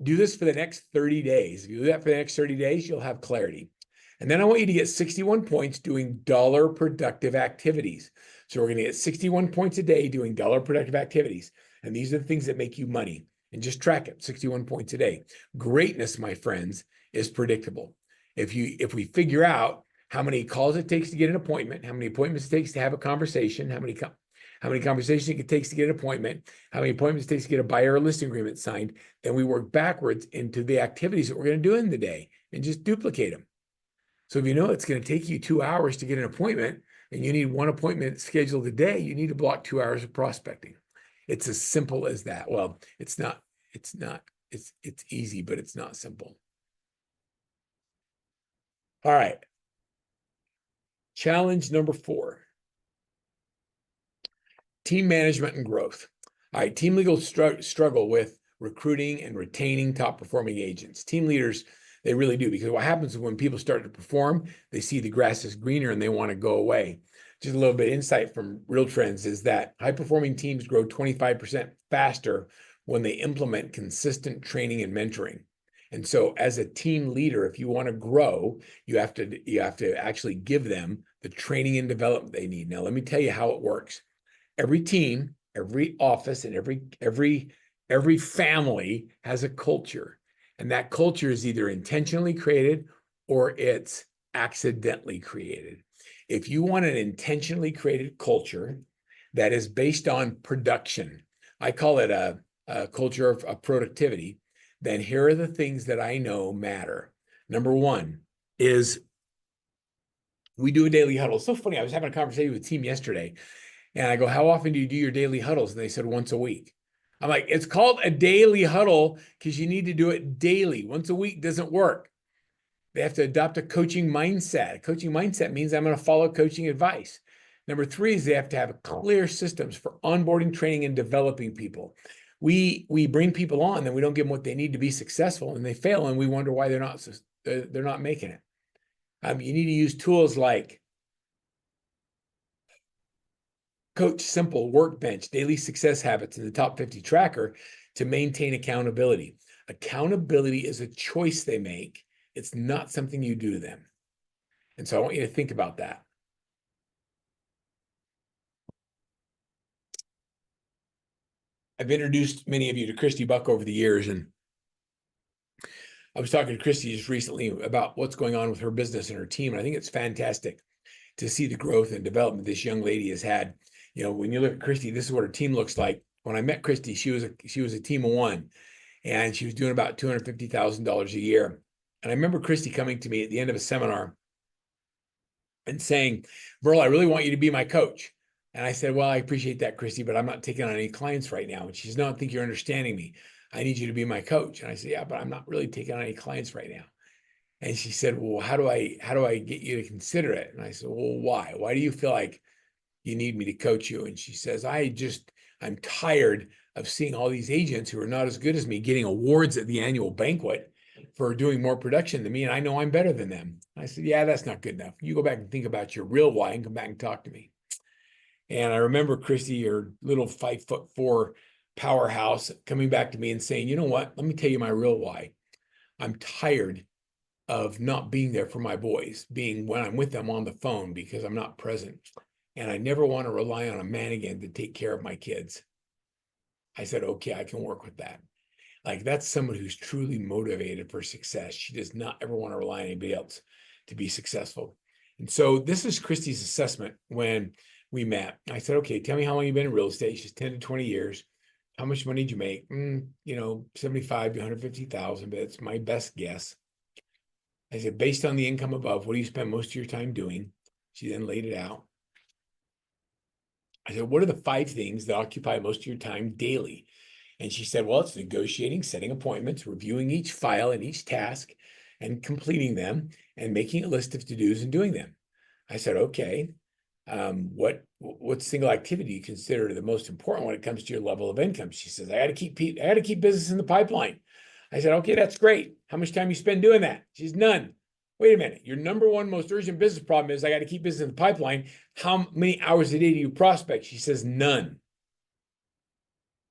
do this for the next 30 days. If you do that for the next 30 days, you'll have clarity. And then I want you to get 61 points doing dollar productive activities. So we're going to get 61 points a day doing dollar productive activities. And these are the things that make you money. And just track it, 61 points a day. Greatness, my friends, is predictable. If we figure out how many calls it takes to get an appointment, how many appointments it takes to have a conversation, how many conversations it takes to get an appointment, how many appointments it takes to get a buyer or listing agreement signed, then we work backwards into the activities that we're going to do in the day and just duplicate them. So if you know it's going to take you 2 hours to get an appointment and you need one appointment scheduled a day, you need to block 2 hours of prospecting. It's as simple as that. Well, it's easy, but it's not simple. All right. Challenge number 4. Team management and growth. All right. Team leaders struggle with recruiting and retaining top performing agents. Team leaders, they really do, because what happens is when people start to perform, they see the grass is greener and they want to go away. Just a little bit of insight from Real Trends is that high-performing teams grow 25% faster when they implement consistent training and mentoring. And so as a team leader, if you want to grow, you have to actually give them the training and development they need. Now, let me tell you how it works. Every team, every office, and every family has a culture. And that culture is either intentionally created or it's accidentally created. If you want an intentionally created culture that is based on production, I call it a culture of productivity, then here are the things that I know matter. Number 1 is we do a daily huddle. It's so funny. I was having a conversation with the team yesterday, and I go, how often do you do your daily huddles? And they said once a week. I'm like, it's called a daily huddle because you need to do it daily. Once a week doesn't work. They have to adopt a coaching mindset. A coaching mindset means I'm going to follow coaching advice. Number 3 is they have to have clear systems for onboarding, training, and developing people. We bring people on, then we don't give them what they need to be successful, and they fail, and we wonder why they're not making it. You need to use tools like Coach Simple, Workbench, Daily Success Habits, and the Top 50 Tracker to maintain accountability. Accountability is a choice they make. It's not something you do to them. And so I want you to think about that. I've introduced many of you to Christy Buck over the years, and I was talking to Christy just recently about what's going on with her business and her team. And I think it's fantastic to see the growth and development this young lady has had. You know, when you look at Christy, this is what her team looks like. When I met Christy, she was a team of one, and she was doing about $250,000 a year. And I remember Christy coming to me at the end of a seminar and saying, Verl, I really want you to be my coach. And I said, well, I appreciate that, Christy, but I'm not taking on any clients right now. And she says, no, I think you're understanding me. I need you to be my coach. And I said, yeah, but I'm not really taking on any clients right now. And she said, well, how do I get you to consider it? And I said, well, why? Why do you feel like you need me to coach you? And she says, I'm tired of seeing all these agents who are not as good as me getting awards at the annual banquet for doing more production than me. And I know I'm better than them. I said, yeah, that's not good enough. You go back and think about your real why and come back and talk to me. And I remember Christy, her little 5'4" powerhouse, coming back to me and saying, you know what? Let me tell you my real why. I'm tired of not being there for my boys, being when I'm with them on the phone because I'm not present. And I never want to rely on a man again to take care of my kids. I said, okay, I can work with that. Like, that's someone who's truly motivated for success. She does not ever want to rely on anybody else to be successful. And so this is Christy's assessment when we met. I said, okay, tell me how long you've been in real estate. She's 10 to 20 years. How much money did you make? 75 to 150,000, but it's my best guess. I said, based on the income above, what do you spend most of your time doing? She then laid it out. I said, what are the 5 things that occupy most of your time daily? And she said, well, it's negotiating, setting appointments, reviewing each file and each task and completing them and making a list of to-dos and doing them. I said, okay, what single activity do you consider the most important when it comes to your level of income? She says, I got to keep business in the pipeline. I said, okay, that's great. How much time you spend doing that? She's none. Wait a minute. Your number one most urgent business problem is I got to keep business in the pipeline. How many hours a day do you prospect? She says, none.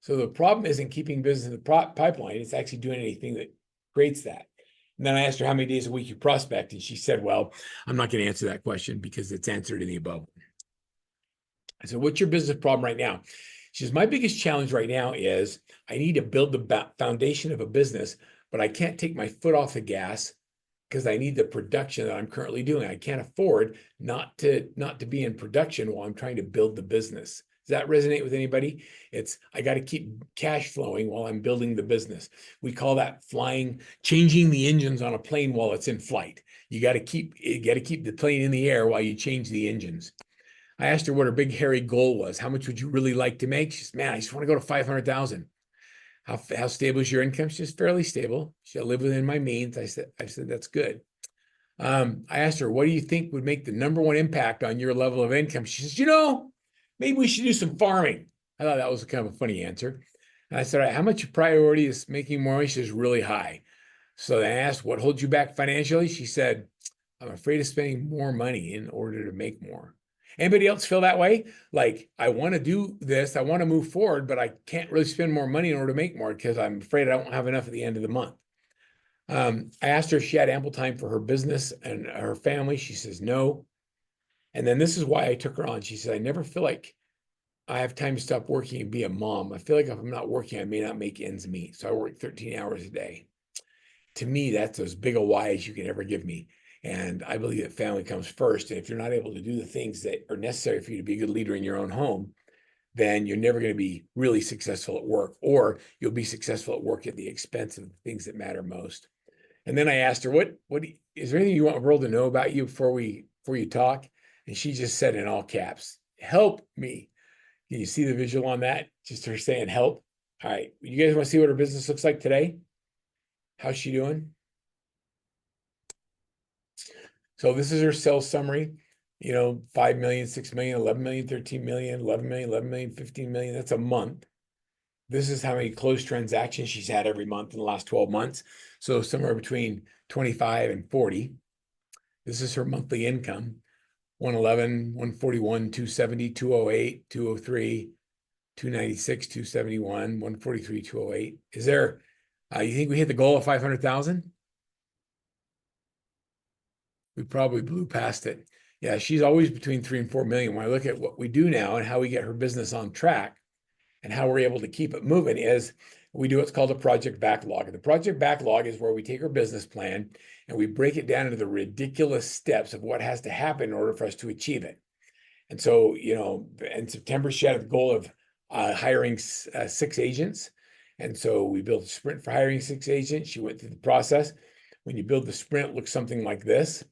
So the problem isn't keeping business in the pipeline. It's actually doing anything that creates that. And then I asked her how many days a week you prospect. And she said, well, I'm not going to answer that question because it's answered in the above. I said, what's your business problem right now? She says, my biggest challenge right now is I need to build the foundation of a business, but I can't take my foot off the gas because I need the production that I'm currently doing. I can't afford not to be in production while I'm trying to build the business. Does that resonate with anybody? I got to keep cash flowing while I'm building the business. We call that changing the engines on a plane while it's in flight. You got to keep the plane in the air while you change the engines. I asked her what her big hairy goal was. How much would you really like to make? She says, man, I just want to go to 500,000. How stable is your income? She's fairly stable. She'll live within my means. I said, that's good. I asked her, what do you think would make the number one impact on your level of income? She says, maybe we should do some farming. I thought that was kind of a funny answer. And I said, how much priority is making more money? She says, really high. So I asked, what holds you back financially? She said, I'm afraid of spending more money in order to make more. Anybody else feel that way? Like, I want to do this, I want to move forward, but I can't really spend more money in order to make more because I'm afraid I won't have enough at the end of the month. I asked her if she had ample time for her business and her family. She says no. And then this is why I took her on. She said, I never feel like I have time to stop working and be a mom. I feel like if I'm not working, I may not make ends meet. So I work 13 hours a day. To me, that's as big a why as you can ever give me. And I believe that family comes first. And if you're not able to do the things that are necessary for you to be a good leader in your own home, then you're never going to be really successful at work, or you'll be successful at work at the expense of the things that matter most. And then I asked her, is there anything you want the world to know about you before you talk? And she just said in all caps, help me. Can you see the visual on that? Just her saying help. All right. You guys want to see what her business looks like today? How's she doing? So this is her sales summary, 5 million, 6 million, 11 million, 13 million, 11 million, 11 million, 15 million. That's a month. This is how many closed transactions she's had every month in the last 12 months. So somewhere between 25 and 40. This is her monthly income, 111, 141, 270, 208, 203, 296, 271, 143, 208. Is there, you think we hit the goal of 500,000? We probably blew past it. Yeah, she's always between 3 and 4 million. When I look at what we do now and how we get her business on track, And how we're able to keep it moving is we do what's called a project backlog. And the project backlog is where we take our business plan and we break it down into the ridiculous steps of what has to happen in order for us to achieve it. And so, in September, she had a goal of hiring 6 agents. And so we built a sprint for hiring 6 agents. She went through the process. When you build the sprint, it looks something like this.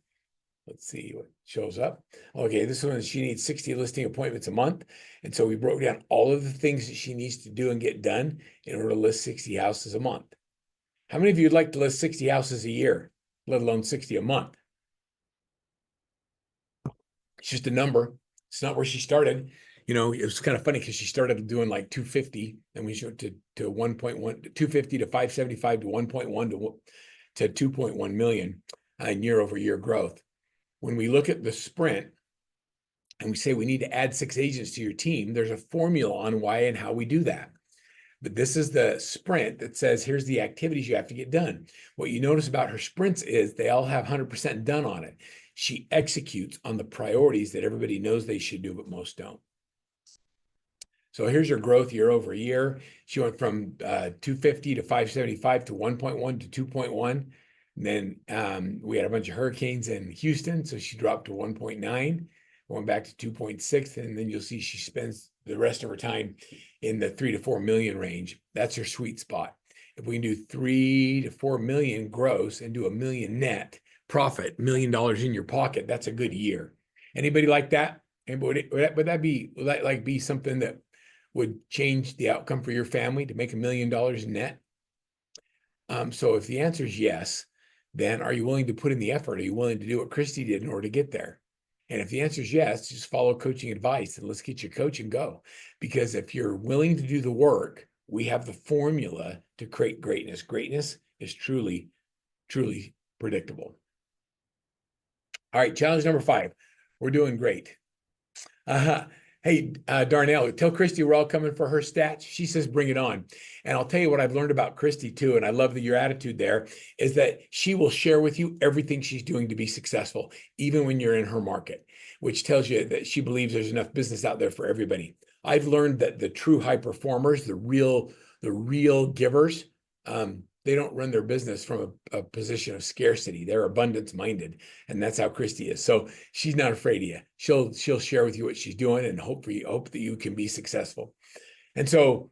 Let's see what shows up. Okay, this one, she needs 60 listing appointments a month. And so we broke down all of the things that she needs to do and get done in order to list 60 houses a month. How many of you would like to list 60 houses a year, let alone 60 a month? It's just a number. It's not where she started. It was kind of funny because she started doing like 250 and we went to 1.1, 250 to 575 to 1.1 to 2.1 million in year-over-year growth. When we look at the sprint and we say we need to add 6 agents to your team, there's a formula on why and how we do that. But this is the sprint that says, here's the activities you have to get done. What you notice about her sprints is they all have 100% done on it. She executes on the priorities that everybody knows they should do, but most don't. So here's her growth year over year. She went from 250 to 575 to 1.1 to 2.1. And then we had a bunch of hurricanes in Houston, so she dropped to 1.9, going back to 2.6. And then you'll see she spends the rest of her time in the 3 to 4 million range. That's her sweet spot. If we can do 3 to 4 million gross and do $1 million net profit, $1 million in your pocket, that's a good year. Anybody like that? And would that be something that would change the outcome for your family to make $1 million net? So if the answer is yes, then are you willing to put in the effort? Are you willing to do what Christy did in order to get there? And if the answer is yes, just follow coaching advice and let's get you coach and go. Because if you're willing to do the work, we have the formula to create greatness. Greatness is truly, truly predictable. All right, challenge number 5. We're doing great. Hey, Darnell, tell Christy we're all coming for her stats. She says, bring it on. And I'll tell you what I've learned about Christy too, and I love your attitude there, is that she will share with you everything she's doing to be successful, even when you're in her market, which tells you that she believes there's enough business out there for everybody. I've learned that the true high performers, the real givers, they don't run their business from a position of scarcity. They're abundance minded. And that's how Christy is. So she's not afraid of you. She'll share with you what she's doing and hope that you can be successful. And so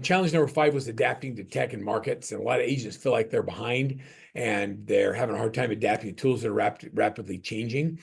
challenge number 5 was adapting to tech and markets. And a lot of agents feel like they're behind and they're having a hard time adapting to tools that are rapidly changing.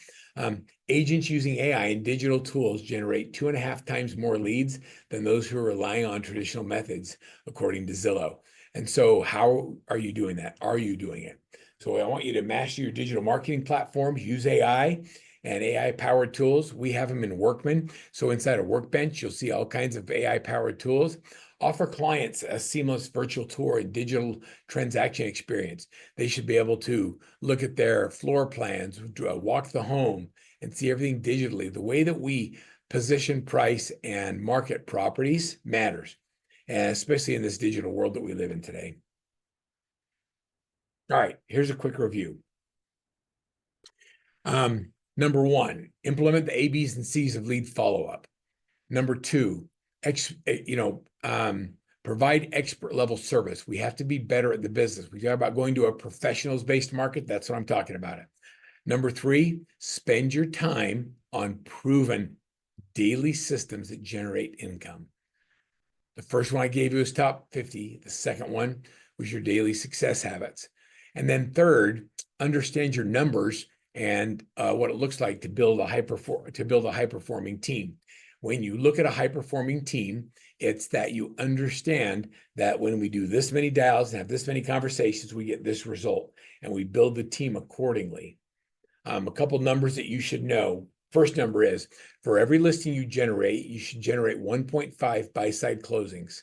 Agents using AI and digital tools generate 2.5 times more leads than those who are relying on traditional methods, according to Zillow. And so how are you doing that? Are you doing it? So I want you to master your digital marketing platforms, use AI and AI-powered tools. We have them in Workman. So inside of Workbench, you'll see all kinds of AI-powered tools. Offer clients a seamless virtual tour and digital transaction experience. They should be able to look at their floor plans, walk the home, and see everything digitally. The way that we position, price, and market properties matters, and especially in this digital world that we live in today. All right, here's a quick review. Number 1, implement the A, B's, and C's of lead follow-up. Number 2, provide expert level service. We have to be better at the business. We talk about going to a professionals-based market. That's what I'm talking about. Number 3, spend your time on proven daily systems that generate income. The first one I gave you was top 50. The second one was your daily success habits. And then third, understand your numbers and what it looks like to build a high-performing team. When you look at a high-performing team, it's that you understand that when we do this many dials and have this many conversations, we get this result, and we build the team accordingly. A couple numbers that you should know. First number is, for every listing you generate, you should generate 1.5 buy-side closings.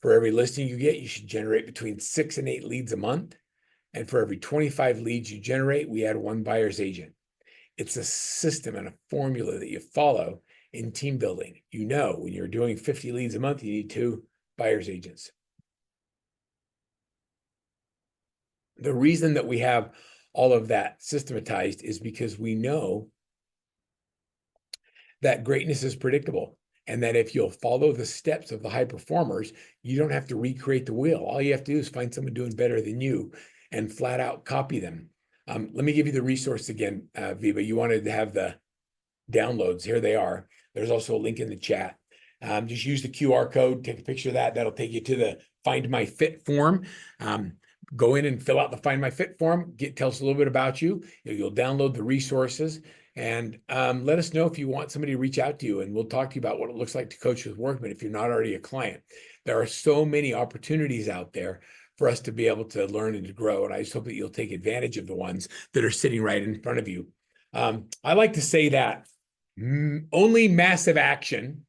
For every listing you get, you should generate between 6 and 8 leads a month. And for every 25 leads you generate, we add 1 buyer's agent. It's a system and a formula that you follow in team building. You know, when you're doing 50 leads a month, you need 2 buyer's agents. The reason that we have all of that systematized is because we know that greatness is predictable. And that if you'll follow the steps of the high performers, you don't have to recreate the wheel. All you have to do is find someone doing better than you and flat out copy them. Let me give you the resource again, Viva. You wanted to have the downloads. Here they are. There's also a link in the chat. Just use the QR code, take a picture of that. That'll take you to the Find My Fit form. Go in and fill out the Find My Fit form. Tell us a little bit about you. You'll download the resources and let us know if you want somebody to reach out to you, and we'll talk to you about what it looks like to coach with Workman if you're not already a client. There are so many opportunities out there for us to be able to learn and to grow, and I just hope that you'll take advantage of the ones that are sitting right in front of you. I like to say that only massive action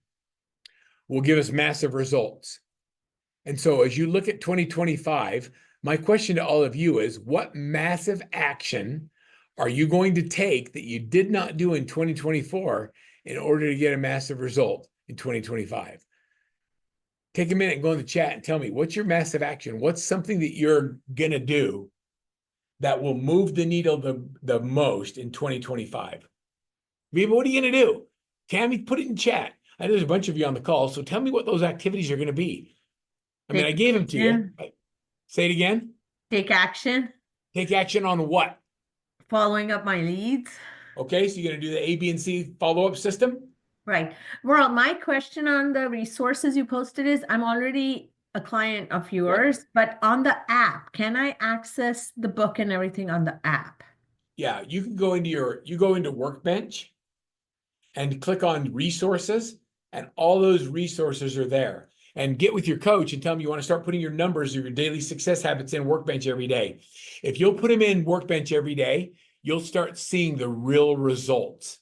will give us massive results. And so as you look at 2025, my question to all of you is, what massive action are you going to take that you did not do in 2024 in order to get a massive result in 2025? Take a minute and go in the chat and tell me, what's your massive action? What's something that you're going to do that will move the needle the most in 2025? Viva, what are you going to do? Tammy, put it in chat. I know there's a bunch of you on the call, so tell me what those activities are going to be. I mean, I gave them to you. Say it again. Take action. Take action on what? Following up my leads. Okay, so you're going to do the A, B, and C follow-up system? Right. Well, my question on the resources you posted is, I'm already a client of yours, but on the app, can I access the book and everything on the app? Yeah, you can go into Workbench and click on resources, and all those resources are there. And get with your coach and tell them you want to start putting your numbers or your daily success habits in Workbench every day. If you'll put them in Workbench every day, you'll start seeing the real results.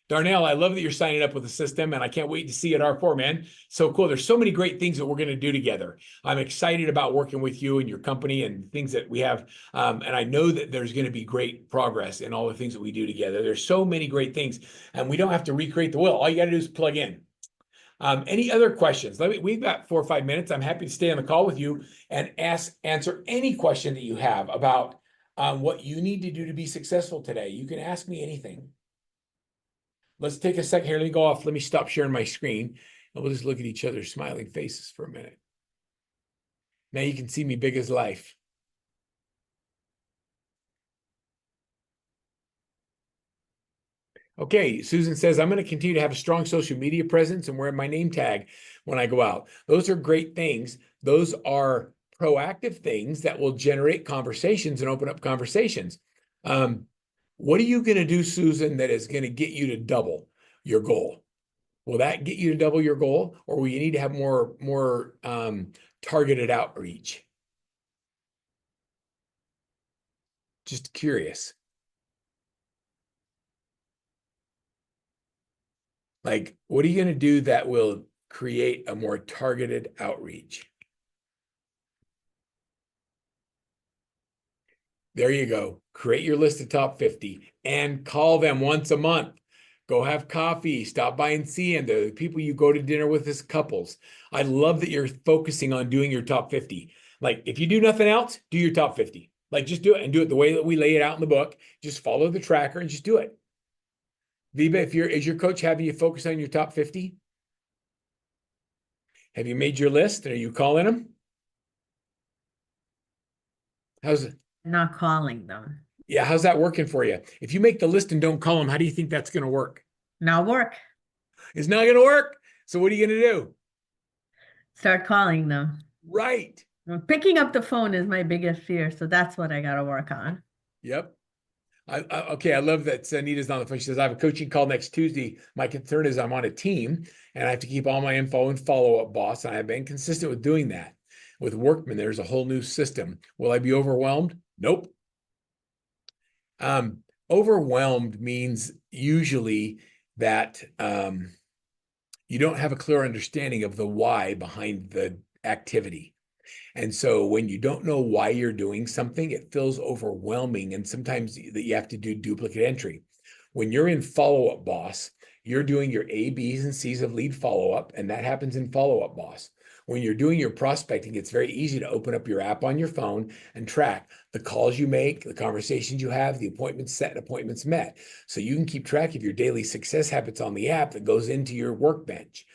Darnell, I love that you're signing up with the system, and I can't wait to see it R4, man. So cool. There's so many great things that we're going to do together. I'm excited about working with you and your company and things that we have. And I know that there's going to be great progress in all the things that we do together. There's so many great things, and we don't have to recreate the wheel. All you got to do is plug in. Any other questions? We've got 4 or 5 minutes. I'm happy to stay on the call with you and answer any question that you have about what you need to do to be successful today. You can ask me anything. Let's take a second here. Let me go off. Let me stop sharing my screen, and we'll just look at each other's smiling faces for a minute. Now you can see me big as life. Okay, Susan says, I'm going to continue to have a strong social media presence and wear my name tag when I go out. Those are great things. Those are proactive things that will generate conversations and open up conversations. What are you going to do, Susan, that is going to get you to double your goal? Will that get you to double your goal, or will you need to have more targeted outreach? Just curious. Like, what are you going to do that will create a more targeted outreach? There you go. Create your list of top 50 and call them once a month. Go have coffee, stop by and see them. They're the people you go to dinner with as couples. I love that you're focusing on doing your top 50. Like, if you do nothing else, do your top 50. Like, just do it, and do it the way that we lay it out in the book. Just follow the tracker and just do it. Viva, is your coach having you focus on your top 50? Have you made your list? Are you calling them? How's it? Not calling them. Yeah, how's that working for you? If you make the list and don't call them, how do you think that's going to work? Not work. It's not going to work. So what are you going to do? Start calling them. Right. Picking up the phone is my biggest fear, so that's what I got to work on. Yep. Okay, I love that Anita's on the phone. She says, I have a coaching call next Tuesday. My concern is I'm on a team and I have to keep all my info and follow-up, boss. And I've been consistent with doing that. With Workman, there's a whole new system. Will I be overwhelmed? Nope. Overwhelmed means usually that you don't have a clear understanding of the why behind the activity. And so when you don't know why you're doing something, it feels overwhelming. And sometimes that you have to do duplicate entry. When you're in follow-up, boss, you're doing your A, B's, and C's of lead follow-up, and that happens in follow-up, boss. when you're doing your prospecting, it's very easy to open up your app on your phone and track the calls you make, the conversations you have, the appointments set and appointments met. So you can keep track of your daily success habits on the app that goes into your workbench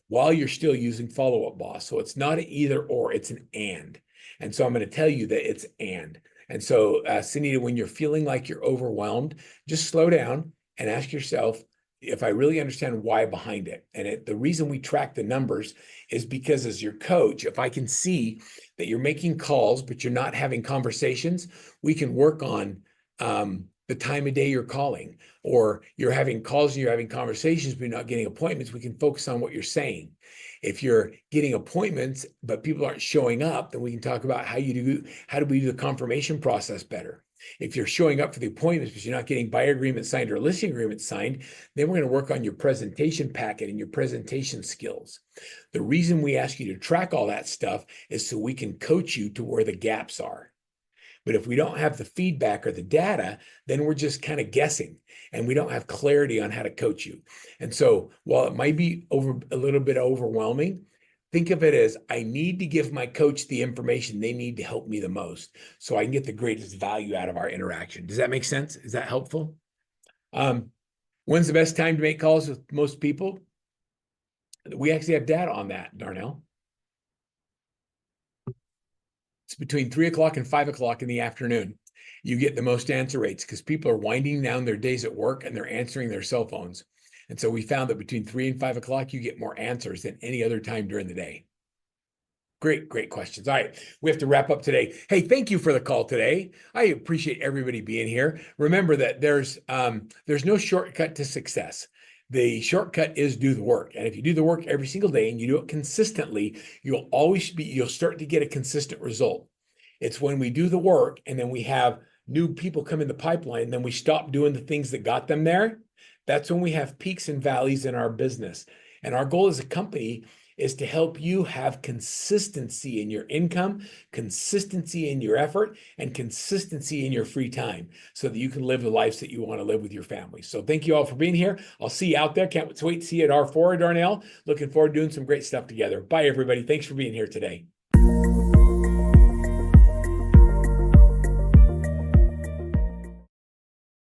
while you're still using Follow Up Boss. So it's not an either or, it's an and. And so I'm going to tell you that it's and. And so, Sunita, when you're feeling like you're overwhelmed, just slow down and ask yourself if I really understand why behind it. And the reason we track the numbers is because as your coach, if I can see that you're making calls, but you're not having conversations, we can work on the time of day you're calling, or you're having calls and you're having conversations, but you're not getting appointments. We can focus on what you're saying. If you're getting appointments, but people aren't showing up, then we can talk about how do we do the confirmation process better. If you're showing up for the appointments, but you're not getting buyer agreement signed or listing agreement signed, then we're going to work on your presentation packet and your presentation skills. The reason we ask you to track all that stuff is so we can coach you to where the gaps are. But if we don't have the feedback or the data, then we're just kind of guessing and we don't have clarity on how to coach you. And so while it might be a little bit overwhelming, think of it as I need to give my coach the information they need to help me the most so I can get the greatest value out of our interaction. Does that make sense? Is that helpful? When's the best time to make calls with most people? We actually have data on that, Darnell. It's between 3 o'clock and 5 o'clock in the afternoon. You get the most answer rates because people are winding down their days at work and they're answering their cell phones. And so we found that between 3 and 5 o'clock, you get more answers than any other time during the day. Great questions. All right, we have to wrap up today. Hey, thank you for the call today. I appreciate everybody being here. Remember that there's no shortcut to success. The shortcut is do the work. And if you do the work every single day and you do it consistently, you'll start to get a consistent result. It's when we do the work and then we have new people come in the pipeline, then we stop doing the things that got them there. That's when we have peaks and valleys in our business. And our goal as a company is to help you have consistency in your income, consistency in your effort, and consistency in your free time so that you can live the lives that you want to live with your family. So thank you all for being here. I'll see you out there. Can't wait to see you at R4, Darnell. Looking forward to doing some great stuff together. Bye, everybody. Thanks for being here today.